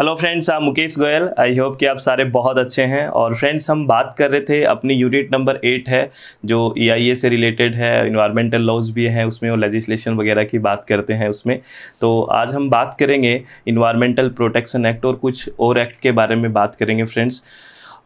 Hello friends, आप Mukesh Goyal. I hope कि आप सारे बहुत अच्छे हैं। और फ्रेंड्स, हम बात कर रहे थे अपनी यूनिट नंबर 8 है जो EIA से रिलेटेड है, इन्वायरमेंटल लॉज भी हैं उसमें और लेजिस्लेशन वगैरह की बात करते हैं उसमें। तो आज हम बात करेंगे इन्वायरमेंटल प्रोटेक्शन एक्ट और कुछ और एक्ट के बारे में बात करेंगे। फ्रेंड्स,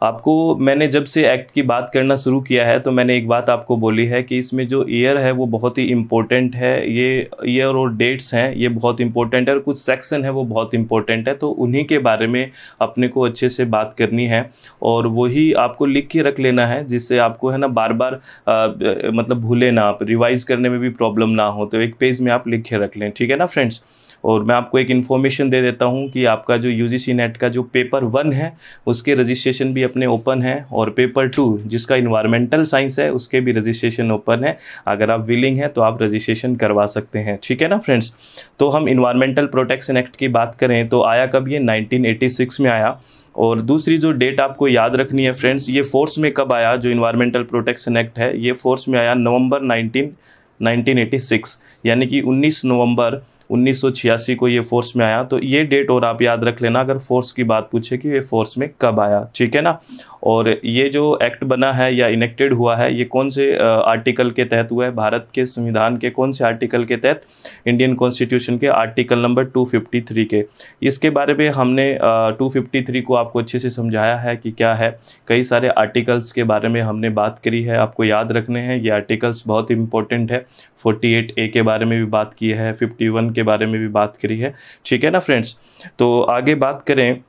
आपको मैंने जब से एक्ट की बात करना शुरू किया है तो मैंने एक बात आपको बोली है कि इसमें जो ईयर है वो बहुत ही इम्पोर्टेंट है। ये ईयर और डेट्स हैं ये बहुत इंपॉर्टेंट है और कुछ सेक्शन है वो बहुत इंपॉर्टेंट है, तो उन्हीं के बारे में अपने को अच्छे से बात करनी है और वही आपको लिख के रख लेना है, जिससे आपको है ना बार बार मतलब भूले ना, आप रिवाइज करने में भी प्रॉब्लम ना हो। तो एक पेज में आप लिख के रख लें, ठीक है ना फ्रेंड्स। और मैं आपको एक इन्फॉर्मेशन दे देता हूं कि आपका जो UGC नेट का जो पेपर 1 है उसके रजिस्ट्रेशन भी अपने ओपन है और पेपर 2 जिसका इन्वायरमेंटल साइंस है उसके भी रजिस्ट्रेशन ओपन है। अगर आप विलिंग हैं तो आप रजिस्ट्रेशन करवा सकते हैं, ठीक है ना फ्रेंड्स। तो हम इन्वायरमेंटल प्रोटेक्शन एक्ट की बात करें तो आया कब, ये 1986 में आया। और दूसरी जो डेट आपको याद रखनी है फ्रेंड्स, ये फोर्स में कब आया, जो इन्वायरमेंटल प्रोटेक्शन एक्ट है ये फोर्स में आया नवंबर 1986, यानी कि 19 नवंबर 1986 को ये फोर्स में आया। तो ये डेट और आप याद रख लेना अगर फोर्स की बात पूछे कि ये फोर्स में कब आया, ठीक है ना। और ये जो एक्ट बना है या इनेक्टेड हुआ है ये कौन से आर्टिकल के तहत हुआ है, भारत के संविधान के कौन से आर्टिकल के तहत, इंडियन कॉन्स्टिट्यूशन के आर्टिकल नंबर 253 के। इसके बारे में हमने 253 को आपको अच्छे से समझाया है कि क्या है। कई सारे आर्टिकल्स के बारे में हमने बात करी है, आपको याद रखने हैं ये आर्टिकल्स बहुत इंपॉर्टेंट है। 48A के बारे में भी बात की है, 51 के बारे में भी बात करी है, ठीक है ना फ्रेंड्स। तो आगे बात करें,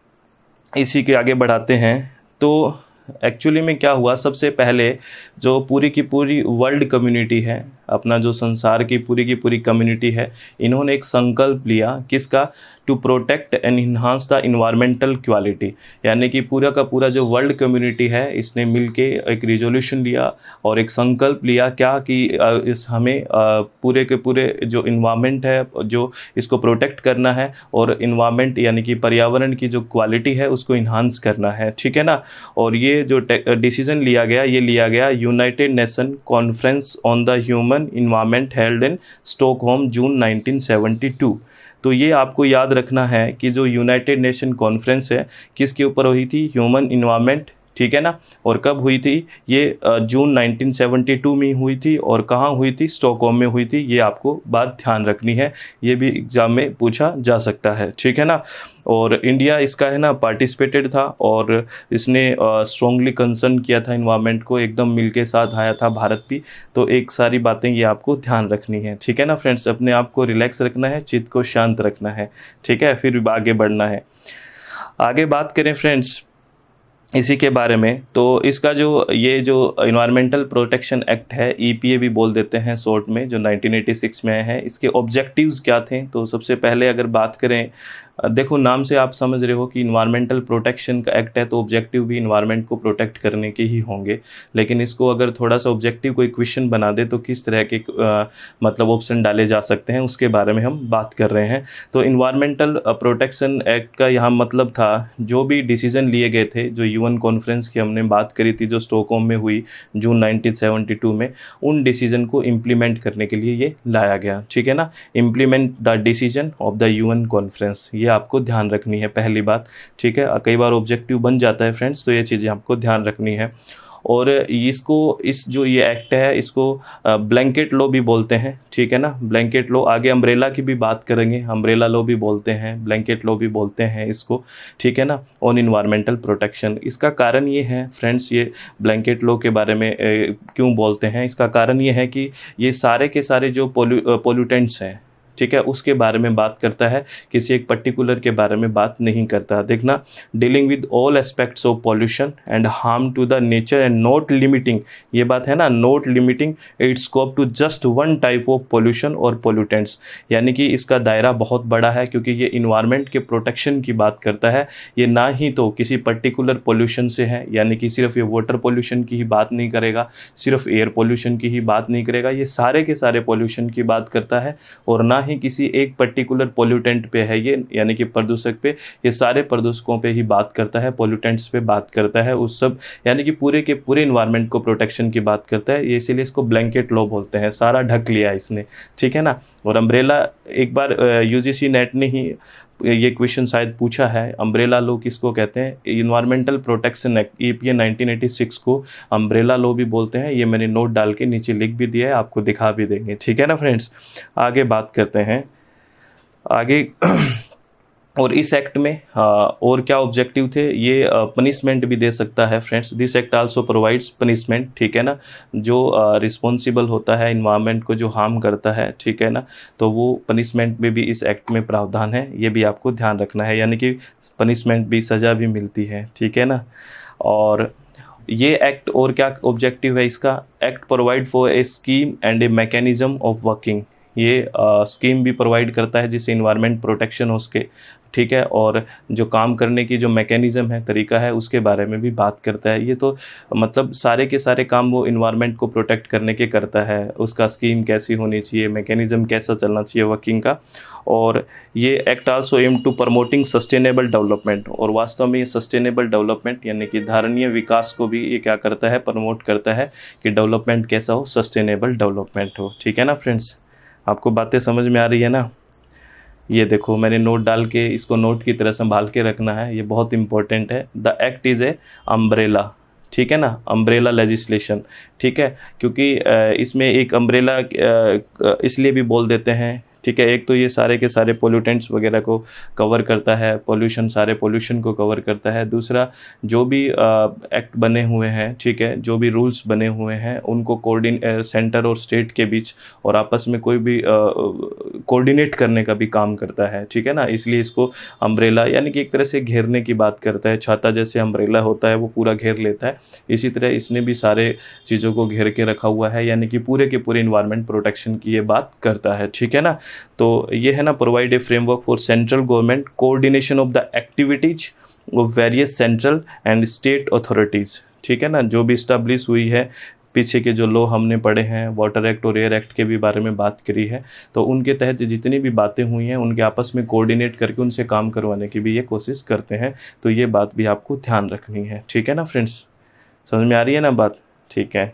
इसी के आगे बढ़ाते हैं। तो एक्चुअली में क्या हुआ, सबसे पहले जो पूरी की पूरी वर्ल्ड कम्युनिटी है, अपना जो संसार की पूरी कम्युनिटी है, इन्होंने एक संकल्प लिया किसका, to protect and enhance the environmental quality. यानी कि पूरा का पूरा जो वर्ल्ड कम्युनिटी है इसने मिलके एक रिजोल्यूशन लिया और एक संकल्प लिया क्या कि इस हमें पूरे के पूरे जो इन्वायरमेंट है जो इसको प्रोटेक्ट करना है और इन्वायरमेंट यानी कि पर्यावरण की जो क्वालिटी है उसको इन्हांस करना है, ठीक है ना। और ये जो डिसीजन लिया गया ये लिया गया United Nation conference on the human environment held in Stockholm June 1972। तो ये आपको याद रखना है कि जो यूनाइटेड नेशन कॉन्फ्रेंस है किसके ऊपर हुई थी, ह्यूमन इन्वायरमेंट, ठीक है ना। और कब हुई थी ये, जून 1972 में हुई थी। और कहाँ हुई थी, स्टॉकहोम में हुई थी। ये आपको बात ध्यान रखनी है, ये भी एग्जाम में पूछा जा सकता है, ठीक है ना। और इंडिया इसका है ना पार्टिसिपेटेड था और इसने स्ट्रॉन्गली कंसर्न किया था इन्वायरमेंट को, एकदम मिल के साथ आया था भारत भी। तो एक सारी बातें ये आपको ध्यान रखनी है, ठीक है ना फ्रेंड्स। अपने आप को रिलैक्स रखना है, चित्त को शांत रखना है, ठीक है, फिर आगे बढ़ना है। आगे बात करें फ्रेंड्स इसी के बारे में, तो इसका जो ये जो इन्वायरमेंटल प्रोटेक्शन एक्ट है, EPA भी बोल देते हैं शॉर्ट में, जो 1986 में है, इसके ऑब्जेक्टिव्स क्या थे। तो सबसे पहले अगर बात करें, देखो नाम से आप समझ रहे हो कि इन्वायरमेंटल प्रोटेक्शन का एक्ट है तो ऑब्जेक्टिव भी इन्वायरमेंट को प्रोटेक्ट करने के ही होंगे। लेकिन इसको अगर थोड़ा सा ऑब्जेक्टिव कोई क्वेश्चन बना दे तो किस तरह के मतलब ऑप्शन डाले जा सकते हैं उसके बारे में हम बात कर रहे हैं। तो इन्वायरमेंटल प्रोटेक्शन एक्ट का यहाँ मतलब था जो भी डिसीजन लिए गए थे, जो UN कॉन्फ्रेंस की हमने बात करी थी जो स्टॉकहोम में हुई जून 1972 में, उन डिसीजन को इम्प्लीमेंट करने के लिए ये लाया गया, ठीक है ना। Implement the decision of the UN conference, ये आपको ध्यान रखनी है पहली बात, ठीक है। कई बार ऑब्जेक्टिव बन जाता है फ्रेंड्स, तो ये चीज़ें आपको ध्यान रखनी है। और इसको इस जो ये एक्ट है इसको ब्लैंकेट लॉ भी बोलते हैं, ठीक है ना, ब्लैंकेट लॉ। आगे अम्ब्रेला की भी बात करेंगे, अम्ब्रेला लॉ भी बोलते हैं, ब्लैंकेट लॉ भी बोलते हैं इसको, ठीक है ना, ऑन इन्वायरमेंटल प्रोटेक्शन। इसका कारण ये है फ्रेंड्स, ये ब्लैंकेट लॉ के बारे में क्यों बोलते हैं, इसका कारण ये है कि ये सारे के सारे जो पोल्यूटेंट्स हैं, ठीक है, उसके बारे में बात करता है, किसी एक पर्टिकुलर के बारे में बात नहीं करता। देखना, dealing with all aspects of pollution and harm to the nature and not limiting, ये बात है ना, not limiting its scope to just one type of pollution और पॉल्यूटेंट्स। यानी कि इसका दायरा बहुत बड़ा है क्योंकि ये इन्वायरमेंट के प्रोटेक्शन की बात करता है। ये ना ही तो किसी पर्टिकुलर पॉल्यूशन से है, यानी कि सिर्फ ये वाटर पॉल्यूशन की ही बात नहीं करेगा, सिर्फ एयर पॉल्यूशन की ही बात नहीं करेगा, ये सारे के सारे पॉल्यूशन की बात करता है। और ना ही किसी एक पर्टिकुलर पोल्यूटेंट पे है ये, यानी कि प्रदूषक पे, ये सारे प्रदूषकों पे ही बात करता है, पोल्यूटेंट्स पे बात करता है, उस सब यानी कि पूरे के पूरे इन्वायरमेंट को प्रोटेक्शन की बात करता है। ये इसीलिए इसको ब्लैंकेट लॉ बोलते हैं, सारा ढक लिया इसने, ठीक है ना। और अम्ब्रेला एक बार UGC नेट ने ही ये क्वेश्चन शायद पूछा है, अम्ब्रेला लॉ किसको कहते हैं? इन्वायरमेंटल प्रोटेक्शन एक्ट EPA 1986 को अम्ब्रेला लॉ भी बोलते हैं। ये मैंने नोट डाल के नीचे लिख भी दिया है, आपको दिखा भी देंगे, ठीक है ना फ्रेंड्स। आगे बात करते हैं आगे और इस एक्ट में और क्या ऑब्जेक्टिव थे? ये पनिशमेंट भी दे सकता है friends. This act also provides punishment, ठीक है ना। जो रिस्पॉन्सिबल होता है इन्वायरमेंट को जो हार्म करता है, ठीक है ना, तो वो पनिशमेंट में भी इस एक्ट में प्रावधान है, ये भी आपको ध्यान रखना है। यानी कि पनिशमेंट भी, सज़ा भी मिलती है, ठीक है ना। और ये एक्ट और क्या ऑब्जेक्टिव है इसका? Act provide for a scheme and a mechanism of working. ये स्कीम भी प्रोवाइड करता है जिससे इन्वायरमेंट प्रोटेक्शन हो उसके, ठीक है, और जो काम करने की जो मैकेनिज़्म है, तरीका है, उसके बारे में भी बात करता है। ये तो मतलब सारे के सारे काम वो इन्वायरमेंट को प्रोटेक्ट करने के करता है। उसका स्कीम कैसी होनी चाहिए, मैकेनिज़्म कैसा चलना चाहिए वर्किंग का। और ये act also aim to promoting sustainable development, और वास्तव में ये सस्टेनेबल डेवलपमेंट यानी कि धारणीय विकास को भी ये क्या करता है? प्रमोट करता है कि डेवलपमेंट कैसा हो? सस्टेनेबल डेवलपमेंट हो, ठीक है ना फ्रेंड्स। आपको बातें समझ में आ रही है ना? ये देखो मैंने नोट डाल के, इसको नोट की तरह संभाल के रखना है, ये बहुत इंपॉर्टेंट है। The act is a umbrella, ठीक है ना, अम्ब्रेला लेजिस्लेशन, ठीक है, क्योंकि इसमें एक अम्ब्रेला इसलिए भी बोल देते हैं, ठीक है। एक तो ये सारे के सारे पोल्यूटेंट्स वगैरह को कवर करता है, पोल्यूशन, सारे पोल्यूशन को कवर करता है। दूसरा, जो भी एक्ट बने हुए हैं, ठीक है, जो भी रूल्स बने हुए हैं उनको सेंटर और स्टेट के बीच और आपस में कोई भी कोऑर्डिनेट करने का भी काम करता है, ठीक है ना। इसलिए इसको अम्ब्रेला यानी कि एक तरह से घेरने की बात करता है। छाता जैसे अम्ब्रेला होता है वो पूरा घेर लेता है, इसी तरह इसने भी सारे चीज़ों को घेर के रखा हुआ है, यानी कि पूरे के पूरे इन्वायरमेंट प्रोटेक्शन की ये बात करता है, ठीक है ना। तो ये है ना, provide a framework for central government coordination of the activities of various central and state authorities, ठीक है ना। जो भी इस्टेब्लिश हुई है, पीछे के जो लॉ हमने पढ़े हैं, वाटर एक्ट और एयर एक्ट के भी बारे में बात करी है, तो उनके तहत जितनी भी बातें हुई हैं उनके आपस में कोऑर्डिनेट करके उनसे काम करवाने की भी ये कोशिश करते हैं। तो ये बात भी आपको ध्यान रखनी है, ठीक है ना फ्रेंड्स। समझ में आ रही है ना बात? ठीक है,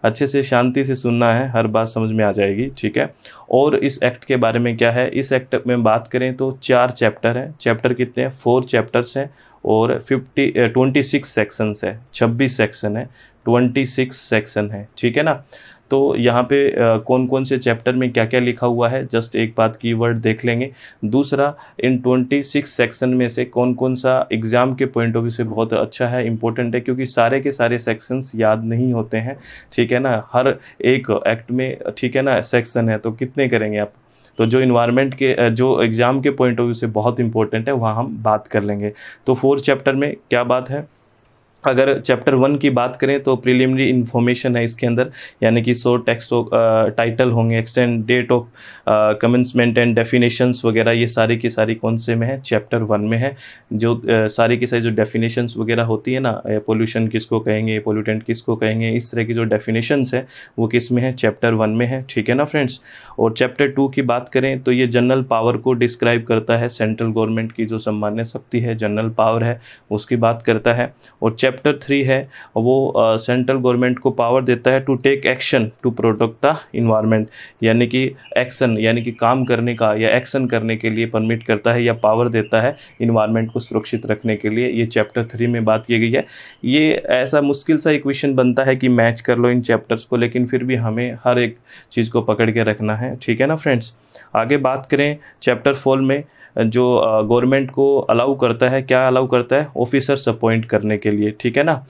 अच्छे से शांति से सुनना है, हर बात समझ में आ जाएगी, ठीक है। और इस एक्ट के बारे में क्या है? इस एक्ट में बात करें तो 4 चैप्टर हैं। चैप्टर कितने हैं? 4 चैप्टर्स हैं और 26 सेक्शंस है। 26 सेक्शन है, 26 सेक्शन है, ठीक है ना। तो यहाँ पे कौन कौन से चैप्टर में क्या क्या लिखा हुआ है, जस्ट एक बात कीवर्ड देख लेंगे। दूसरा, इन 26 सेक्शन में से कौन कौन सा एग्ज़ाम के पॉइंट ऑफ व्यू से बहुत अच्छा है, इंपॉर्टेंट है, क्योंकि सारे के सारे सेक्शंस याद नहीं होते हैं, ठीक है ना। हर एक एक्ट में, ठीक है ना, सेक्शन है, तो कितने करेंगे आप? तो जो इन्वायरमेंट के जो एग्ज़ाम के पॉइंट ऑफ व्यू से बहुत इंपॉर्टेंट है वहाँ हम बात कर लेंगे। तो 4 चैप्टर में क्या बात है? अगर चैप्टर 1 की बात करें तो प्रिलिमिनरी इन्फॉर्मेशन है इसके अंदर, यानी कि शॉर्ट टेक्स्ट टाइटल होंगे, extend date of commencement and definitions वगैरह, ये सारी की सारी कौन से में है? चैप्टर 1 में है। जो सारी की सारी जो डेफिनेशंस वगैरह होती है ना, पोल्यूशन किसको कहेंगे, पोल्यूटेंट किसको कहेंगे, इस तरह की जो डेफिनेशंस है वो किस में है? चैप्टर 1 में है, ठीक है ना फ्रेंड्स। और चैप्टर 2 की बात करें तो ये जनरल पावर को डिस्क्राइब करता है, सेंट्रल गवर्नमेंट की जो सम्मान्य शक्ति है, जनरल पावर है, उसकी बात करता है। और चैप्टर 3 है वो सेंट्रल गवर्नमेंट को पावर देता है to take action to protect the environment, यानी कि एक्शन यानी कि काम करने का या एक्शन करने के लिए परमिट करता है या पावर देता है इन्वायरमेंट को सुरक्षित रखने के लिए। ये चैप्टर 3 में बात की गई है। ये ऐसा मुश्किल सा इक्वेशन बनता है कि मैच कर लो इन चैप्टर्स को, लेकिन फिर भी हमें हर एक चीज़ को पकड़ के रखना है, ठीक है ना फ्रेंड्स। आगे बात करें चैप्टर 4 में, जो गवर्नमेंट को अलाउ करता है, क्या अलाउ करता है? ऑफिसर्स अपॉइंट करने के लिए, ठीक है ना।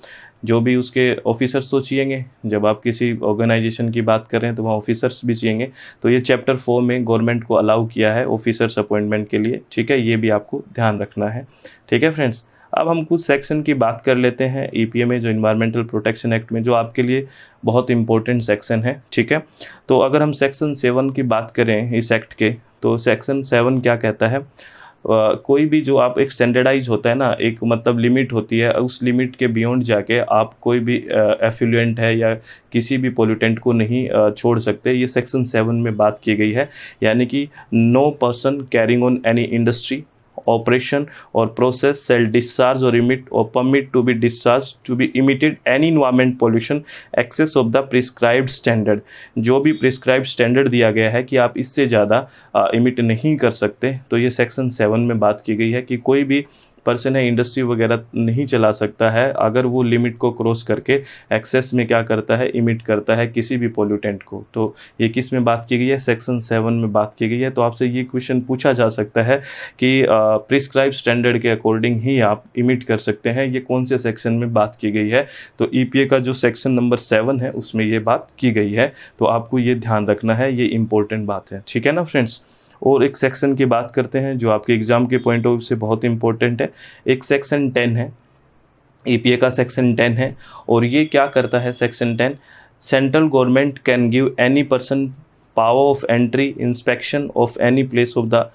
जो भी उसके ऑफिसर्स तो चाहिएंगे, जब आप किसी ऑर्गेनाइजेशन की बात कर रहे हैं तो वहाँ ऑफिसर्स भी चाहिएंगे। तो ये चैप्टर 4 में गवर्नमेंट को अलाउ किया है ऑफिसर्स अपॉइंटमेंट के लिए, ठीक है, ये भी आपको ध्यान रखना है, ठीक है फ्रेंड्स। अब हम कुछ सेक्शन की बात कर लेते हैं EPA में, जो इन्वायरमेंटल प्रोटेक्शन एक्ट में, जो आपके लिए बहुत इंपॉर्टेंट सेक्शन है, ठीक है। तो अगर हम सेक्शन 7 की बात करें इस एक्ट के, तो सेक्शन 7 क्या कहता है? कोई भी जो आप एक स्टैंडर्डाइज होता है ना, एक मतलब लिमिट होती है, उस लिमिट के बियॉन्ड जाके आप कोई भी एफ्लुएंट है या किसी भी पोल्यूटेंट को नहीं छोड़ सकते। ये सेक्शन 7 में बात की गई है, यानी कि no person carrying on any industry operation or process shall discharge or emit or permit to be discharged to be emitted any environment pollution excess of the prescribed standard। जो भी prescribed standard दिया गया है कि आप इससे ज़्यादा emit नहीं कर सकते, तो ये सेक्शन 7 में बात की गई है कि कोई भी पर्सन है इंडस्ट्री वगैरह नहीं चला सकता है अगर वो लिमिट को क्रॉस करके एक्सेस में क्या करता है, इमिट करता है किसी भी पोल्यूटेंट को। तो ये किस में बात की गई है, सेक्शन 7 में बात की गई है। तो आपसे ये क्वेश्चन पूछा जा सकता है कि प्रिस्क्राइब स्टैंडर्ड के अकॉर्डिंग ही आप इमिट कर सकते हैं, ये कौन से सेक्शन में बात की गई है। तो EPA का जो सेक्शन नंबर 7 है उसमें ये बात की गई है, तो आपको ये ध्यान रखना है, ये इंपॉर्टेंट बात है, ठीक है ना फ्रेंड्स। और एक सेक्शन की बात करते हैं जो आपके एग्जाम के पॉइंट ऑफ व्यू से बहुत इंपॉर्टेंट है। एक सेक्शन 10 है, EPA का सेक्शन 10 है, और ये क्या करता है section 10, central government can give any person power of entry inspection of any place of the.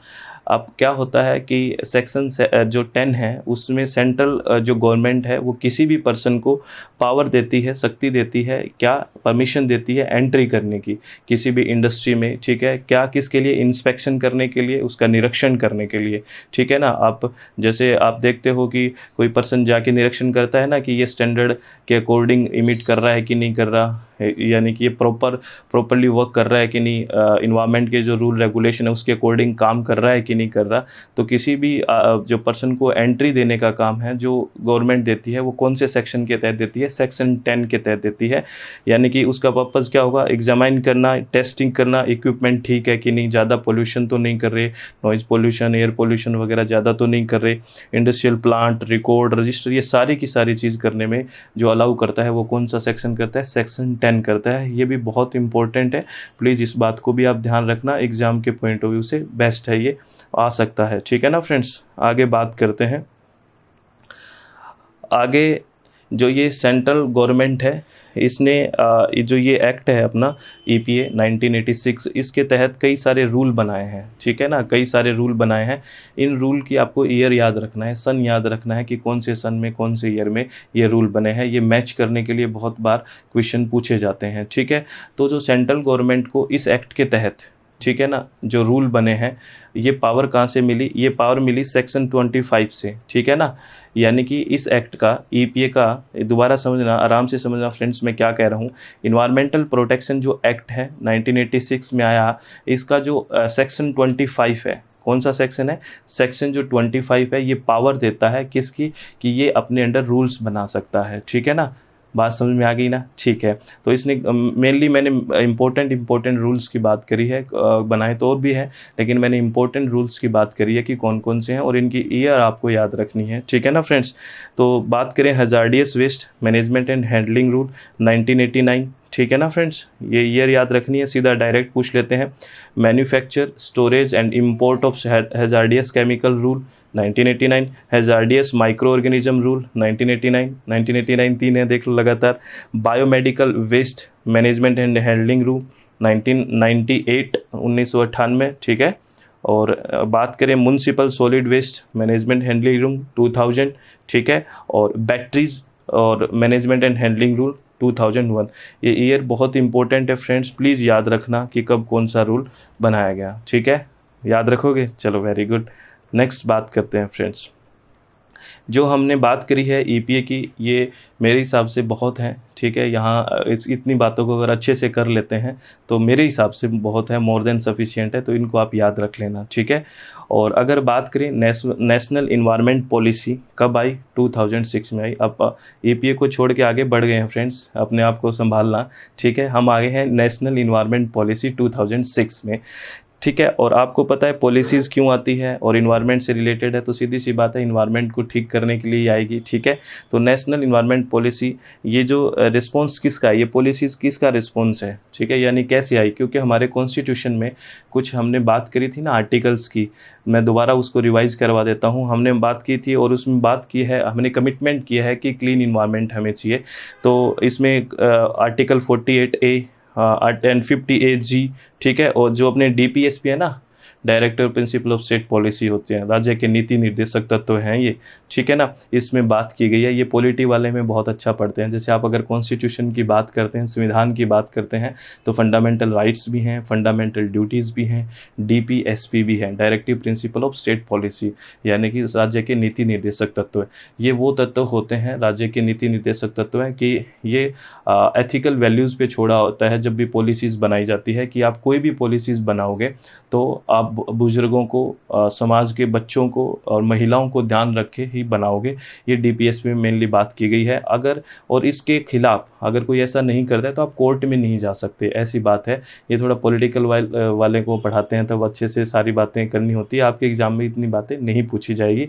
अब क्या होता है कि सेक्शन जो 10 है उसमें सेंट्रल जो गवर्नमेंट है वो किसी भी पर्सन को पावर देती है, शक्ति देती है, क्या परमिशन देती है एंट्री करने की किसी भी इंडस्ट्री में, ठीक है। क्या किसके लिए, इंस्पेक्शन करने के लिए, उसका निरीक्षण करने के लिए, ठीक है ना। आप जैसे आप देखते हो कि कोई पर्सन जाके निरीक्षण करता है ना कि ये स्टैंडर्ड के अकॉर्डिंग इमिट कर रहा है कि नहीं कर रहा है, यानी कि ये प्रॉपरली वर्क कर रहा है कि नहीं, इन्वायरमेंट के जो रूल रेगुलेशन है उसके अकॉर्डिंग काम कर रहा है कि नहीं कर रहा। तो किसी भी जो पर्सन को एंट्री देने का काम है जो गवर्नमेंट देती है वो कौन से सेक्शन के तहत देती है, सेक्शन 10 के तहत देती है। यानी कि उसका पर्पज़ क्या होगा, एग्जामाइन करना, टेस्टिंग करना, इक्विपमेंट ठीक है कि नहीं, ज़्यादा पोल्यूशन तो नहीं कर रहे, नॉइज़ पोल्यूशन, एयर पोल्यूशन वगैरह ज़्यादा तो नहीं कर रहे, इंडस्ट्रियल प्लांट, रिकॉर्ड, रजिस्टर, ये सारी की सारी चीज़ करने में जो अलाउ करता है वो कौन सा सेक्शन करता है, सेक्शन 10 करता है। ये भी बहुत इंपॉर्टेंट है, प्लीज़ इस बात को भी आप ध्यान रखना, एग्जाम के पॉइंट ऑफ व्यू से बेस्ट है, ये आ सकता है, ठीक है ना फ्रेंड्स। आगे बात करते हैं। आगे जो ये सेंट्रल गवर्नमेंट है इसने जो ये एक्ट है अपना EPA 1986, इसके तहत कई सारे रूल बनाए हैं, ठीक है ना, कई सारे रूल बनाए हैं। इन रूल की आपको ईयर याद रखना है, सन याद रखना है कि कौन से सन में कौन से ईयर में ये रूल बने हैं। ये मैच करने के लिए बहुत बार क्वेश्चन पूछे जाते हैं, ठीक है। तो जो सेंट्रल गवर्नमेंट को इस एक्ट के तहत, ठीक है ना, जो रूल बने हैं, ये पावर कहाँ से मिली, ये पावर मिली सेक्शन 25 से, ठीक है ना। यानी कि इस एक्ट का, EPA का, दोबारा समझना, आराम से समझना फ्रेंड्स मैं क्या कह रहा हूँ। इन्वायरमेंटल प्रोटेक्शन जो एक्ट है 1986 में आया, इसका जो सेक्शन 25 है, कौन सा सेक्शन है, सेक्शन जो 25 है, ये पावर देता है किसकी, कि ये अपने अंडर रूल्स बना सकता है, ठीक है ना। बात समझ में आ गई ना, ठीक है। तो इसने मेनली मैंने इम्पोर्टेंट रूल्स की बात करी है, बनाए तो और भी है, लेकिन मैंने इम्पोर्टेंट रूल्स की बात करी है कि कौन कौन से हैं और इनकी ईयर आपको याद रखनी है, ठीक है ना फ्रेंड्स। तो बात करें hazardous waste management and handling rule 1989, ठीक है ना फ्रेंड्स, ये ईयर याद रखनी है। सीधा डायरेक्ट पूछ लेते हैं। Manufacture, storage and import of hazardous chemical rule 1989, hazardous micro organism rule 1989, 1989 3 है देख लो लगातार। Biomedical waste management and handling rule 1998, 1998, ठीक है। और बात करें municipal solid waste management handling rule 2000, ठीक है। और बैटरीज और मैनेजमेंट एंड हैंडलिंग रूल 2001। ये ईयर बहुत इंपॉर्टेंट है फ्रेंड्स, प्लीज़ याद रखना कि कब कौन सा रूल बनाया गया, ठीक है। याद रखोगे, चलो वेरी गुड। नेक्स्ट बात करते हैं फ्रेंड्स। जो हमने बात करी है EPA की, ये मेरे हिसाब से बहुत है, ठीक है। यहाँ इतनी बातों को अगर अच्छे से कर लेते हैं तो मेरे हिसाब से बहुत है, मोर देन सफिशिएंट है, तो इनको आप याद रख लेना, ठीक है। और अगर बात करें नेशनल इन्वायरमेंट पॉलिसी कब आई, 2006 में आई। अब EPA को छोड़ के आगे बढ़ गए हैं फ्रेंड्स, अपने आप को संभालना, ठीक है। हम आगे हैं नेशनल इन्वायरमेंट पॉलिसी 2006 में, ठीक है। और आपको पता है पॉलिसीज़ क्यों आती है, और इन्वायरमेंट से रिलेटेड है, तो सीधी सी बात है इन्वायरमेंट को ठीक करने के लिए आएगी, ठीक है। तो नेशनल इन्वायरमेंट पॉलिसी, ये जो रिस्पॉन्स किसका है, ये पॉलिसीज़ किसका रिस्पॉन्स है, ठीक है, यानी कैसे आई, क्योंकि हमारे कॉन्स्टिट्यूशन में कुछ हमने बात करी थी ना आर्टिकल्स की, मैं दोबारा उसको रिवाइज करवा देता हूँ। हमने बात की थी और उसमें बात की है, हमने कमिटमेंट किया है कि क्लीन इन्वायरमेंट हमें चाहिए। तो इसमें आर्टिकल 48A 1050AG, ठीक है। और जो अपने DPSP है ना, directive principle of state policy होते हैं, राज्य के नीति निर्देशक तत्व हैं ये, ठीक है ना, इसमें बात की गई है। ये पॉलिटी वाले में बहुत अच्छा पढ़ते हैं। जैसे आप अगर कॉन्स्टिट्यूशन की बात करते हैं, संविधान की बात करते हैं, तो फंडामेंटल राइट्स भी हैं, फंडामेंटल ड्यूटीज़ भी हैं, DPSP भी है, directive principle of state policy, यानी कि राज्य के नीति निर्देशक तत्व। ये वो तत्व होते हैं, राज्य के नीति निर्देशक तत्व हैं कि ये एथिकल वैल्यूज़ पे छोड़ा होता है। जब भी पॉलिसीज़ बनाई जाती है कि आप कोई भी पॉलिसीज़ बनाओगे तो आप बुजुर्गों को, समाज के बच्चों को और महिलाओं को ध्यान रखे ही बनाओगे। ये DPSP में मेनली बात की गई है। अगर और इसके खिलाफ अगर कोई ऐसा नहीं करता है तो आप कोर्ट में नहीं जा सकते, ऐसी बात है। ये थोड़ा पॉलिटिकल वाले को पढ़ाते हैं तब अच्छे से सारी बातें करनी होती है, आपके एग्जाम में इतनी बातें नहीं पूछी जाएगी।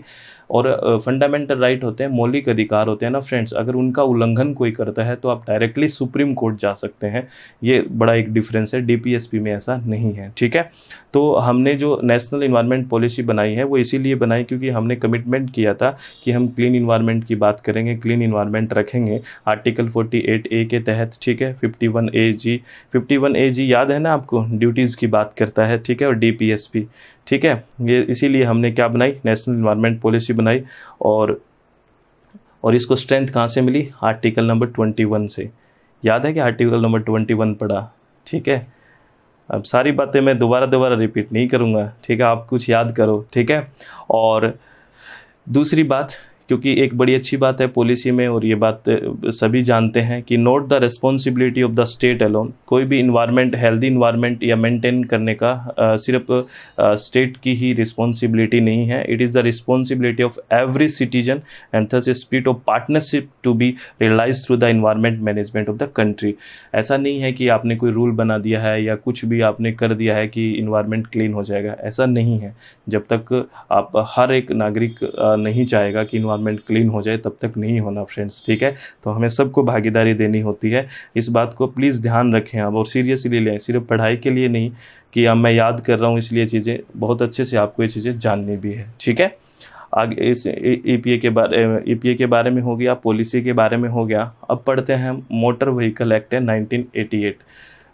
और फंडामेंटल राइट होते हैं, मौलिक अधिकार होते हैं ना फ्रेंड्स, अगर उनका उल्लंघन कोई करता है तो आप डायरेक्टली सुप्रीम कोर्ट जा सकते हैं। ये बड़ा एक डिफरेंस है, DPSP में ऐसा नहीं है, ठीक है। तो हमने जो नेशनल इन्वायरमेंट पॉलिसी बनाई है वो इसीलिए बनाई क्योंकि हमने कमिटमेंट किया था कि हम क्लीन इन्वायरमेंट की बात करेंगे, क्लीन इन्वायरमेंट रखेंगे आर्टिकल 48A के तहत, ठीक है। 51AG याद है ना आपको, ड्यूटीज़ की बात करता है, ठीक है, और DPSP, ठीक है। ये इसीलिए हमने क्या बनाई, नेशनल इन्वायरमेंट पॉलिसी बनाई। और इसको स्ट्रेंथ कहाँ से मिली, आर्टिकल नंबर 21 से। याद है कि आर्टिकल नंबर 21 पढ़ा, ठीक है। अब सारी बातें मैं दोबारा रिपीट नहीं करूँगा, ठीक है, आप कुछ याद करो, ठीक है। और दूसरी बात, क्योंकि एक बड़ी अच्छी बात है पॉलिसी में और ये बात सभी जानते हैं कि not the responsibility of the state alone, कोई भी इन्वायरमेंट, हेल्दी इन्वायरमेंट या मेंटेन करने का सिर्फ स्टेट की ही रिस्पॉन्सिबिलिटी नहीं है। It is the responsibility of every citizen and thus spirit of partnership to be realise through the environment management of the country. ऐसा नहीं है कि आपने कोई रूल बना दिया है या कुछ भी आपने कर दिया है कि इन्वायरमेंट क्लीन हो जाएगा, ऐसा नहीं है। जब तक आप हर एक नागरिक नहीं चाहेगा कि इन्वायरमेंट क्लीन हो जाए तब तक नहीं होना फ्रेंड्स, ठीक है। तो हमें सबको भागीदारी देनी होती है, इस बात को प्लीज़ ध्यान रखें आप और सीरियसली लें, सिर्फ पढ़ाई के लिए नहीं कि अब मैं याद कर रहा हूँ इसलिए चीज़ें, बहुत अच्छे से आपको ये चीज़ें जाननी भी है, ठीक है। आगे इस EPA के बारे में हो गया, पॉलिसी के बारे में हो गया। अब पढ़ते हैं हम मोटर व्हीकल एक्ट है 1988।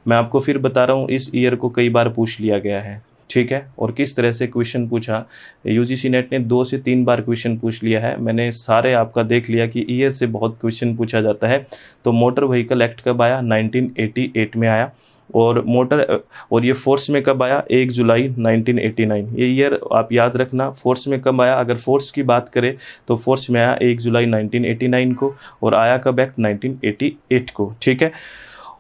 मैं आपको फिर बता रहा हूँ इस ईयर को कई बार पूछ लिया गया है, ठीक है। और किस तरह से क्वेश्चन पूछा, UGC नेट ने 2 से 3 बार क्वेश्चन पूछ लिया है। मैंने सारे आपका देख लिया कि ईयर से बहुत क्वेश्चन पूछा जाता है। तो मोटर व्हीकल एक्ट कब आया, 1988 में आया। और ये फोर्स में कब आया, 1 जुलाई 1989। ये ईयर आप याद रखना। फोर्स में कब आया, अगर फोर्स की बात करें तो फोर्स में आया 1 जुलाई 1989 को, और आया कब एक्ट, 1988 को, ठीक है।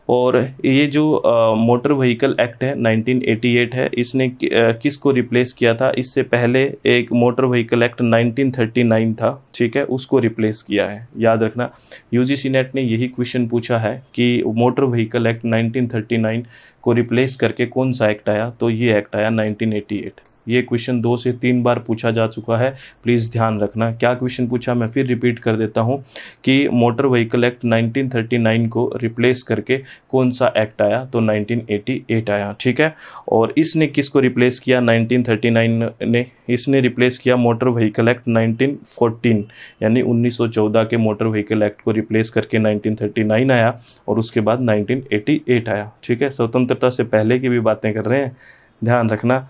और ये जो मोटर व्हीकल एक्ट है 1988 है, इसने किसको रिप्लेस किया था, इससे पहले एक मोटर व्हीकल एक्ट 1939 था, ठीक है, उसको रिप्लेस किया है, याद रखना। UGC नेट ने यही क्वेश्चन पूछा है कि मोटर व्हीकल एक्ट 1939 को रिप्लेस करके कौन सा एक्ट आया, तो ये एक्ट आया 1988। ये क्वेश्चन 2 से 3 बार पूछा जा चुका है, प्लीज़ ध्यान रखना। क्या क्वेश्चन पूछा, मैं फिर रिपीट कर देता हूँ कि मोटर व्हीकल एक्ट 1939 को रिप्लेस करके कौन सा एक्ट आया, तो 1988 आया, ठीक है। और इसने किसको रिप्लेस किया, 1939 ने, इसने रिप्लेस किया मोटर व्हीकल एक्ट 1914, यानी 1914 के मोटर व्हीकल एक्ट को रिप्लेस करके 1939 आया और उसके बाद 1988 आया, ठीक है। स्वतंत्रता से पहले की भी बातें कर रहे हैं, ध्यान रखना,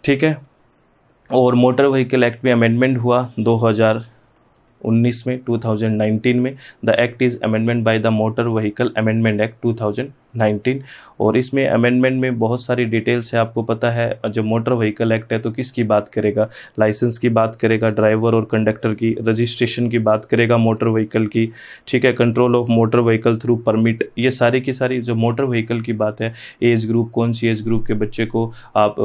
ठीक है। और मोटर व्हीकल एक्ट में अमेंडमेंट हुआ 2019 में, 2019 में। The act is amendment by the motor vehicle amendment act 2019। और इसमें अमेंडमेंट में बहुत सारी डिटेल्स है, आपको पता है। जब मोटर व्हीकल एक्ट है तो किसकी बात करेगा, लाइसेंस की बात करेगा, ड्राइवर और कंडक्टर की, रजिस्ट्रेशन की बात करेगा मोटर व्हीकल की, ठीक है, control of motor vehicle through permit, ये सारी की सारी जो मोटर व्हीकल की बात है, एज ग्रुप, कौन सी एज ग्रुप के बच्चे को आप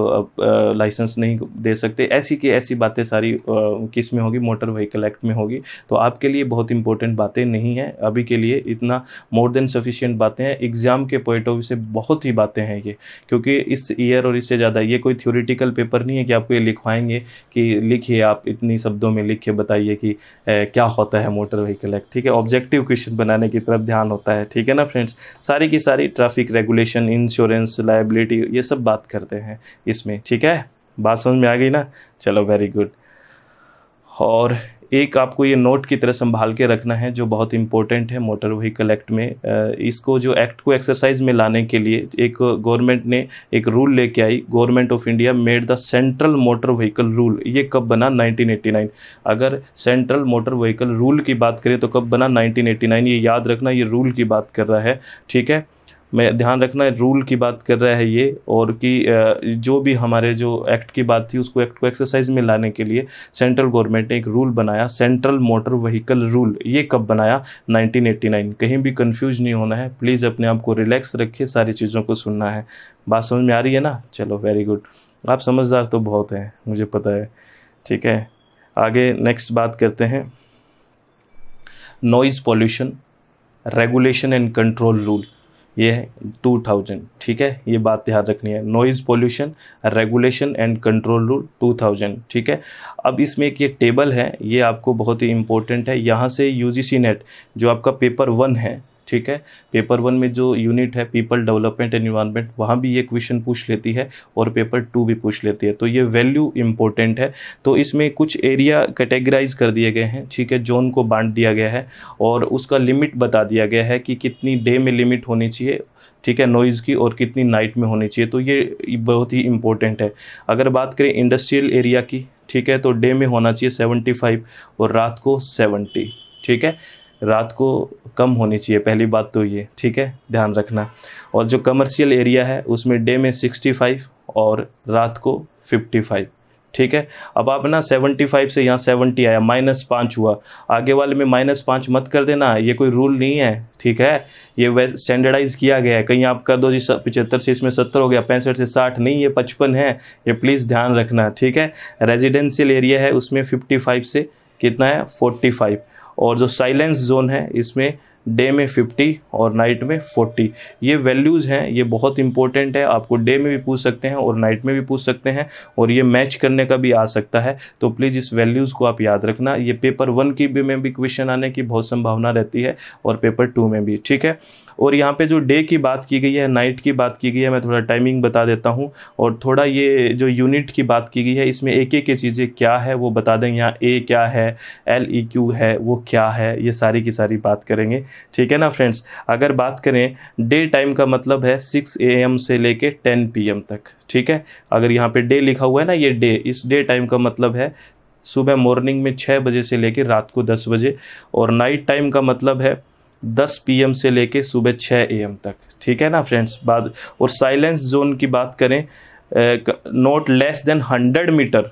लाइसेंस नहीं दे सकते, ऐसी की ऐसी बातें सारी किस में होगी, मोटर व्हीकल एक्ट में होगी। तो आपके लिए बहुत इंपॉर्टेंट बातें नहीं है अभी के लिए, इतना मोर देन सफिशिएंट बातें हैं। एग्जाम के पॉइंट ऑफ व्यू से बहुत ही बातें हैं ये, क्योंकि इस ईयर और इससे ज़्यादा ये कोई थ्योरेटिकल पेपर नहीं है कि आपको ये लिखवाएंगे कि लिखिए, आप इतनी शब्दों में लिख के बताइए कि क्या होता है मोटर व्हीकल एक्ट, ठीक है। ऑब्जेक्टिव क्वेश्चन बनाने की तरफ ध्यान होता है, ठीक है ना फ्रेंड्स। सारी की सारी ट्रैफिक रेगुलेशन, इंश्योरेंस, लायबिलिटी, ये सब बात करते हैं इसमें, ठीक है। बात समझ में आ गई ना, चलो वेरी गुड। और एक आपको ये नोट की तरह संभाल के रखना है जो बहुत इंपॉर्टेंट है मोटर व्हीकल एक्ट में। इसको जो एक्ट को एक्सरसाइज में लाने के लिए एक गवर्नमेंट ने एक रूल लेके आई, government of India made the central motor vehicle rule. ये कब बना? 1989। अगर सेंट्रल मोटर व्हीकल रूल की बात करें तो कब बना? 1989। ये याद रखना, ये रूल की बात कर रहा है, ठीक है, मैं ध्यान रखना रूल की बात कर रहा है ये। और कि जो भी हमारे जो एक्ट की बात थी उसको एक्ट को एक्सरसाइज में लाने के लिए सेंट्रल गवर्नमेंट ने एक रूल बनाया, सेंट्रल मोटर व्हीकल रूल। ये कब बनाया? 1989। कहीं भी कंफ्यूज नहीं होना है, प्लीज़ अपने आप को रिलैक्स रखिए, सारी चीज़ों को सुनना है। बात समझ में आ रही है ना? चलो वेरी गुड, आप समझदार तो बहुत हैं, मुझे पता है, ठीक है। आगे नेक्स्ट बात करते हैं, noise pollution regulation and control rule. ये है 2000, ठीक है, ये बात ध्यान रखनी है, noise pollution regulation and control rule 2000, ठीक है। अब इसमें एक ये टेबल है, ये आपको बहुत ही इंपॉर्टेंट है। यहाँ से यूजीसी नेट जो आपका पेपर 1 है, ठीक है, पेपर 1 में जो यूनिट है पीपल डेवलपमेंट एंड एनवायरनमेंट, वहाँ भी ये क्वेश्चन पूछ लेती है और पेपर 2 भी पूछ लेती है। तो ये वैल्यू इंपॉर्टेंट है। तो इसमें कुछ एरिया कैटेगराइज कर दिए गए हैं, ठीक है, जोन को बांट दिया गया है और उसका लिमिट बता दिया गया है कि कितनी डे में लिमिट होनी चाहिए, ठीक है, नॉइज़ की, और कितनी नाइट में होनी चाहिए। तो ये बहुत ही इंपॉर्टेंट है। अगर बात करें इंडस्ट्रियल एरिया की, ठीक है, तो डे में होना चाहिए 75 और रात को 70, ठीक है, रात को कम होनी चाहिए, पहली बात तो ये, ठीक है, ध्यान रखना। और जो कमर्शियल एरिया है उसमें डे में 65 और रात को 55, ठीक है। अब आप ना 75 से यहाँ 70 आया, -5 हुआ, आगे वाले में -5 मत कर देना, ये कोई रूल नहीं है, ठीक है, ये वैसे स्टैंडर्डाइज किया गया है। कहीं आप कर दो जी 75 से इसमें 70 हो गया, 65 से 60 नहीं, ये 55 है, ये प्लीज़ ध्यान रखना, ठीक है। रेजिडेंशियल एरिया है उसमें 55 से कितना है? 45। और जो साइलेंस जोन है इसमें डे में 50 और नाइट में 40। ये वैल्यूज़ हैं, ये बहुत इंपॉर्टेंट है, आपको डे में भी पूछ सकते हैं और नाइट में भी पूछ सकते हैं और ये मैच करने का भी आ सकता है। तो प्लीज़ इस वैल्यूज़ को आप याद रखना। ये पेपर 1 की भी में भी क्वेश्चन आने की बहुत संभावना रहती है और पेपर 2 में भी, ठीक है। और यहाँ पे जो डे की बात की गई है, नाइट की बात की गई है, मैं थोड़ा टाइमिंग बता देता हूँ और थोड़ा ये जो यूनिट की बात की गई है इसमें एक एक चीज़ें क्या है वो बता दें। यहाँ ए क्या है, LEQ है, वो क्या है, ये सारी की सारी बात करेंगे, ठीक है ना फ्रेंड्स। अगर बात करें डे टाइम का मतलब है 6 AM से लेके 10 PM तक, ठीक है। अगर यहाँ पे डे लिखा हुआ है ना, ये डे, इस डे टाइम का मतलब है सुबह मॉर्निंग में 6 बजे से लेके रात को 10 बजे, और नाइट टाइम का मतलब है 10 PM से लेके सुबह 6 AM तक, ठीक है ना फ्रेंड्स। बात और साइलेंस जोन की बात करें, not less than 100 metre,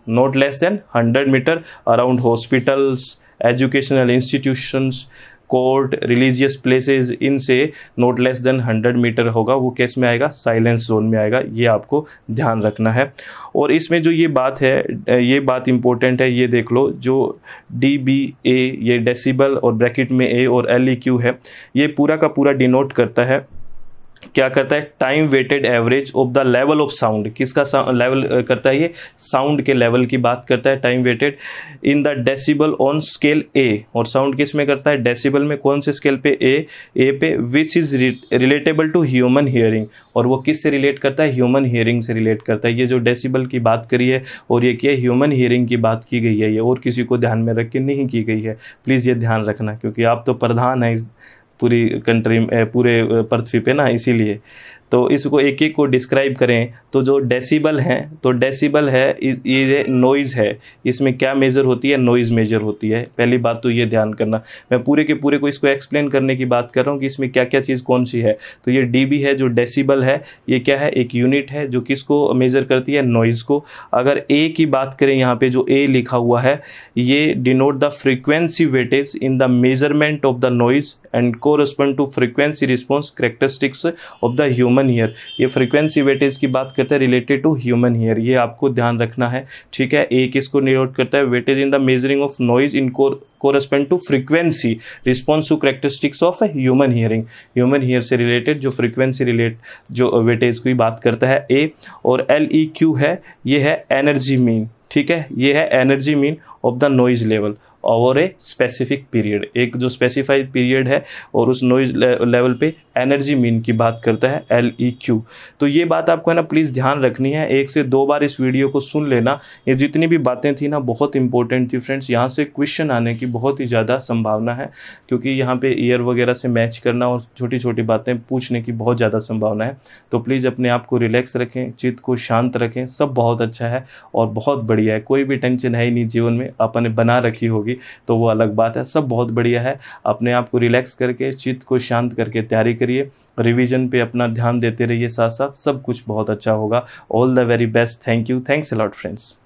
not less than 100 metre around hospitals, educational institutions, court, religious places, इनसे नॉट लेस देन 100 मीटर होगा, वो केस में आएगा, साइलेंस जोन में आएगा, ये आपको ध्यान रखना है। और इसमें जो ये बात है, ये बात इंपॉर्टेंट है, ये देख लो, जो DBA, ये डेसिबल और ब्रैकेट में A और LEQ है, ये पूरा का पूरा डिनोट करता है, क्या करता है? Time weighted average of the level of sound. किसका लेवल करता है? ये साउंड के लेवल की बात करता है, time weighted in the decibel on scale A। और साउंड किस में करता है? डेसिबल में। कौन से स्केल पे? A पे, which is relatable to human hearing. और वो किस से रिलेट करता है? ह्यूमन हियरिंग से रिलेट करता है। ये जो डेसिबल की बात करी है और ये क्या है? ह्यूमन हियरिंग की बात की गई है, ये और किसी को ध्यान में रख के नहीं की गई है। प्लीज़ ये ध्यान रखना, क्योंकि आप तो प्रधान हैं इस पूरी कंट्री में, पूरे पृथ्वी पे ना, इसीलिए तो इसको एक एक को डिस्क्राइब करें तो जो डेसिबल हैं, तो डेसिबल है ये नॉइज़ है, इसमें क्या मेजर होती है? नॉइज़ मेजर होती है। पहली बात तो ये ध्यान करना, मैं पूरे के पूरे को इसको एक्सप्लेन करने की बात कर रहा हूँ कि इसमें क्या क्या चीज़ कौन सी है। तो ये DB है जो डेसिबल है, ये क्या है? एक यूनिट है जो किसको मेजर करती है? नॉइज़ को। अगर A की बात करें, यहाँ पे जो A लिखा हुआ है, ये denote the frequency weightage in the measurement of the noise and correspond to frequency response characteristics of the human ear. ये फ्रीक्वेंसी वेटेज की बात करता है रिलेटेड टू ह्यूमन ईयर, ये आपको ध्यान रखना है, ठीक है। A किसको डिनोट करता है? Weightage in the measuring of noise in correspond to frequency response to characteristics of human hearing. Human hear से रिलेटेड जो फ्रीक्वेंसी रिलेट जो वेटेज की बात करता है A। और LEQ है, ये है एनर्जी मीन, ठीक है, ये है energy mean of the noise level. Over a specific period, एक जो स्पेसिफाइड पीरियड है और उस नॉइज लेवल पे एनर्जी मीन की बात करता है, LEQ। तो ये बात आपको है ना प्लीज़ ध्यान रखनी है, 1 से 2 बार इस वीडियो को सुन लेना। ये जितनी भी बातें थी ना बहुत इंपॉर्टेंट थी फ्रेंड्स, यहाँ से क्वेश्चन आने की बहुत ही ज़्यादा संभावना है, क्योंकि यहाँ पे ईयर वगैरह से मैच करना और छोटी छोटी बातें पूछने की बहुत ज़्यादा संभावना है। तो प्लीज़ अपने आप को रिलैक्स रखें, चित्त को शांत रखें, सब बहुत अच्छा है और बहुत बढ़िया है। कोई भी टेंशन है ही नहीं जीवन में, आपने बना रखी होगी तो वो अलग बात है, सब बहुत बढ़िया है। अपने आप को रिलैक्स करके चित्त को शांत करके तैयारी करिए, रिवीजन पे अपना ध्यान देते रहिए, साथ साथ सब कुछ बहुत अच्छा होगा। All the very best, thank you, thanks a lot friends.